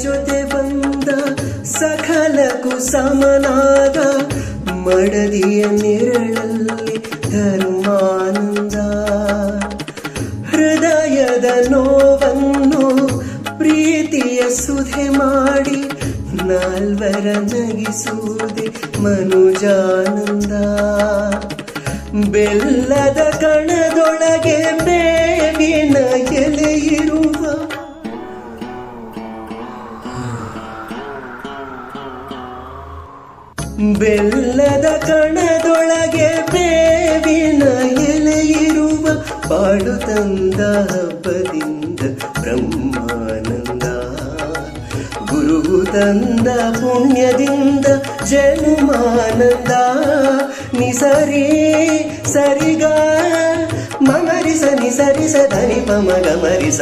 ಜೊತೆ ಬಂದ ಸಕಲಕ್ಕೂ ಸಮನಾದ ಮಡದಿಯ ನೆರಳಲ್ಲಿ ಧರ್ಮಾನಂದ. ಹೃದಯದ ನೋವನ್ನು ಪ್ರೀತಿಯ ಸುಧೆ ಮಾಡಿ ನಾಲ್ವರ ನಗಿಸುವುದೇ ಮನುಜಾನಂದ. ಬೆಲ್ಲದ ಕಣದೊಳಗೆ ಬೇವಿನ ಎಲೆ ಇರುವ ಬೆಲ್ಲದ ಕಣದೊಳಗೆ ಬೇವಿನ ಎಲೆ ಇರುವ ಬಾಳು ತಂದ ಹಬ್ಬದಿಂದ ಬ್ರಹ್ಮಾನಂದ. ಗುರು ತಂದ ಪುಣ್ಯದಿಂದ ಜನುಮಾನಂದ. ನಿಸರಿ ಸರಿಗ ಮಮರಿಸ ನಿಸರಿಸ ಧನಿ ಪಮಗ ಮರಿಸ